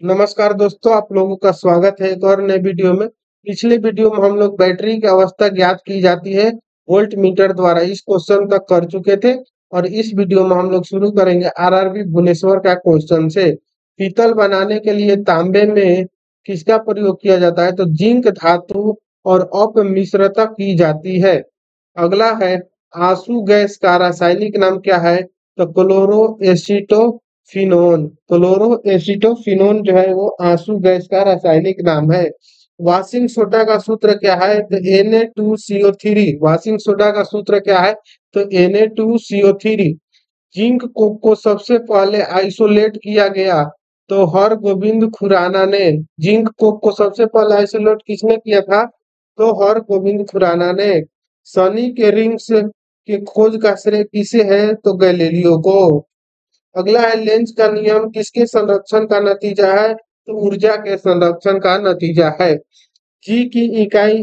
नमस्कार दोस्तों, आप लोगों का स्वागत है एक और नए वीडियो में। पिछले वीडियो में हम लोग बैटरी की अवस्था ज्ञात की जाती है वोल्ट मीटर द्वारा, इस क्वेश्चन तक कर चुके थे। और इस वीडियो में हम लोग शुरू करेंगे आरआरबी भुवनेश्वर का क्वेश्चन से। पीतल बनाने के लिए तांबे में किसका प्रयोग किया जाता है? तो जिंक धातु और अपमिश्रता की जाती है। अगला है, आंसू गैस का रासायनिक नाम क्या है? तो क्लोरो एसिटोफिनोन जो है वो आंसू गैस का रासायनिक नाम है। वाशिंग सोडा का सूत्र क्या है? तो Na2CO3। वाशिंग सोडा का सूत्र क्या है? तो Na2CO3। जिंक को सबसे पहले आइसोलेट किया गया तो हरगोविंद खुराना ने। जिंक को सबसे पहले आइसोलेट किसने किया था? तो हरगोविंद खुराना ने। सनी के रिंग्स की खोज का श्रेय किसे है? तो गैलीलियो को। अगला है, लेंज का नियम किसके संरक्षण का नतीजा है? तो ऊर्जा के संरक्षण का नतीजा है। जी की इकाई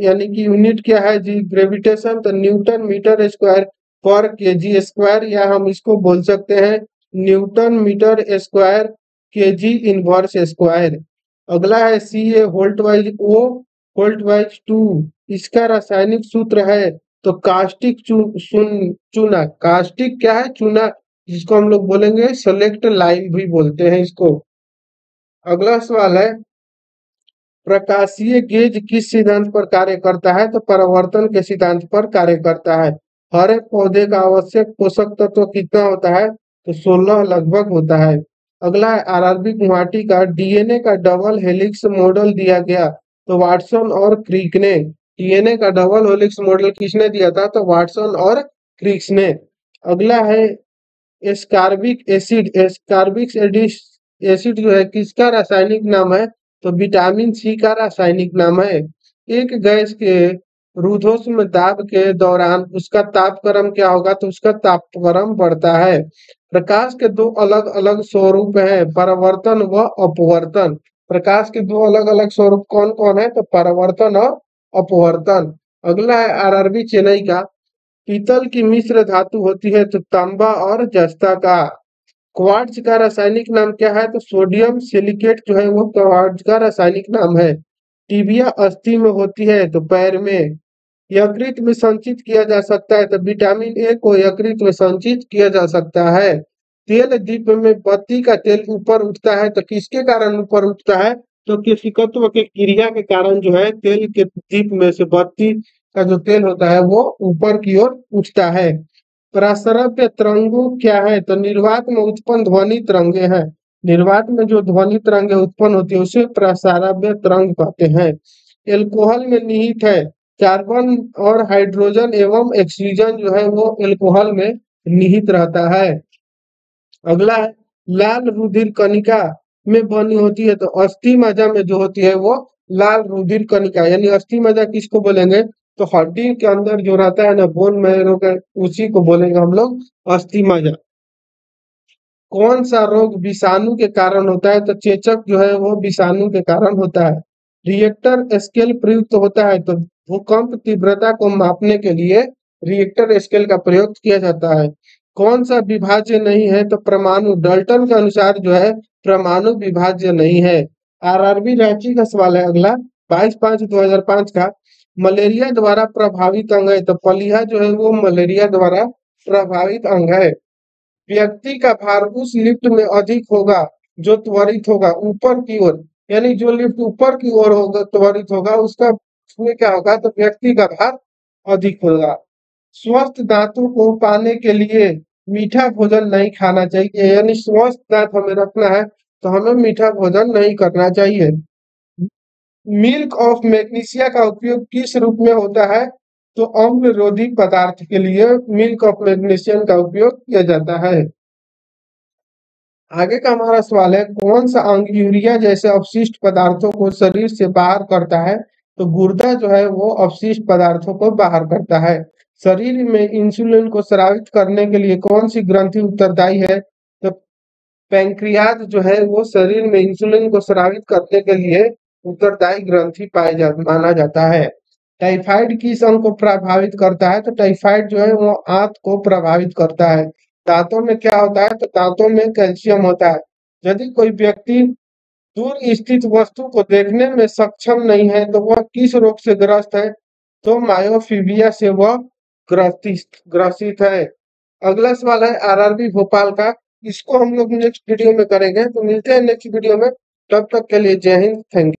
यानी कि यूनिट क्या है? G gravitation. तो न्यूटन मीटर स्क्वायर पर केजी स्क्वायर, या हम इसको बोल सकते हैं newton metre square KG inverse square. अगला है, सी ए होल्ट वाइज ओ होल्ट वाइज टू, इसका रासायनिक सूत्र है तो कास्टिक चूना। कास्टिक क्या है? चूना, जिसको हम लोग बोलेंगे सेलेक्ट लाइम भी बोलते हैं इसको। अगला सवाल है, प्रकाशीय गेज किस सिद्धांत पर कार्य करता है? तो परावर्तन के सिद्धांत पर कार्य करता है। हर एक पौधे का आवश्यक पोषक तत्व कितना होता है? तो 16 लगभग होता है। अगला है, आरआरबी गुवाहाटी का डीएनए का डबल हेलिक्स मॉडल दिया गया तो वाटसन और क्रिक ने। डीएनए का डबल हेलिक्स मॉडल किसने दिया था? तो वाटसन और क्रिक्स ने। अगला है, एस्कार्बिक एसिड। एसिड जो है किसका रासायनिक नाम है? तो विटामिन सी का रासायनिक नाम है। एक गैस के रुद्धोष्म दाब के दौरान उसका तापक्रम क्या होगा? तो उसका तापक्रम बढ़ता है। प्रकाश के दो अलग अलग स्वरूप हैं, परावर्तन व अपवर्तन। प्रकाश के दो अलग अलग स्वरूप कौन कौन है? तो परावर्तन और अपवर्तन। अगला है, आरआरबी चेन्नई का पीतल की मिश्र धातु होती है तो तांबा और जस्ता का। क्वार्ट्ज का रासायनिक नाम क्या है? तो सोडियम सिलिकेट जो है वो क्वार्ट्ज का रासायनिक नाम है। टिबिया अस्थि में होती है तो पैर में। यकृत में संचित किया जा सकता है तो विटामिन ए को यकृत में संचित किया जा सकता है। तेल दीप में बत्ती का तेल ऊपर उठता है तो किसके कारण ऊपर उठता है? तो केशिकत्व के क्रिया के कारण जो है तेल के दीप में से बत्ती का जो तेल होता है वो ऊपर की ओर उठता है। प्रसरव्य तरंगों क्या है? तो निर्वात में उत्पन्न ध्वनि तरंगे हैं। निर्वात में जो ध्वनि तरंगे उत्पन्न होती है उसे प्रसारव्य तरंग कहते हैं। एल्कोहल में निहित है कार्बन और हाइड्रोजन एवं ऑक्सीजन जो है वो एल्कोहल में निहित रहता है। अगला है, लाल रुधिर कणिका में बनी होती है तो अस्थि मज्जा में जो होती है वो लाल रुधिर कणिका, यानी अस्थि मज्जा किसको बोलेंगे? तो हड्डी के अंदर जो रहता है ना बोन मैरो का, उसी को बोलेंगे हम लोग अस्थि मज्जा। कौन सा रोग विषाणु के कारण होता है? तो चेचक जो है वो विषाणु के कारण होता है। रिएक्टर स्केल प्रयुक्त होता है तो भूकंप तीव्रता को मापने के लिए रिएक्टर स्केल का प्रयोग किया जाता है। कौन सा विभाज्य नहीं है? तो परमाणु। डाल्टन के अनुसार जो है परमाणु विभाज्य नहीं है। आरआरबी रांची का सवाल है अगला, 22/5/2005 का। मलेरिया द्वारा प्रभावित अंग है तो पलिया जो है वो मलेरिया द्वारा प्रभावित अंग है। व्यक्ति का भार उस लिफ्ट में अधिक होगा जो त्वरित होगा ऊपर की ओर, यानी जो लिफ्ट ऊपर की ओर होगा त्वरित होगा उसका, उसमें क्या होगा? तो व्यक्ति का भार अधिक होगा। स्वस्थ दांतों को पाने के लिए मीठा भोजन नहीं खाना चाहिए, यानी स्वस्थ दांत हमें रखना है तो हमें मीठा भोजन नहीं करना चाहिए। मिल्क ऑफ मैग्नीशिया का उपयोग किस रूप में होता है? तो अम्ल रोधी पदार्थ के लिए मिल्क ऑफ मैग्नीशियम का उपयोग किया जाता है। आगे का हमारा सवाल है, कौन सा अंग यूरिया जैसे अपशिष्ट पदार्थों को शरीर से बाहर करता है? तो गुर्दा जो है वो अपशिष्ट पदार्थों को बाहर करता है। शरीर में इंसुलिन को स्रावित करने के लिए कौन सी ग्रंथि उत्तरदायी है? तो पैंक्रियाज जो है वो शरीर में इंसुलिन को स्रावित करने के लिए उत्तरदायी ग्रंथि माना जाता है। टाइफाइड किस अंग को प्रभावित करता है? तो टाइफाइड जो है वो आंत को प्रभावित करता है। दांतों में क्या होता है? तो दांतों में कैल्शियम होता है। यदि कोई व्यक्ति दूर स्थित वस्तु को देखने में सक्षम नहीं है तो वह किस रोग से ग्रस्त है? तो मायोफीबिया से वह ग्रसित है। अगला सवाल है आरआरबी भोपाल का। इसको हम लोग नेक्स्ट वीडियो में करेंगे। तो मिलते हैं नेक्स्ट वीडियो में। तब तक के लिए जय हिंद। Thank you.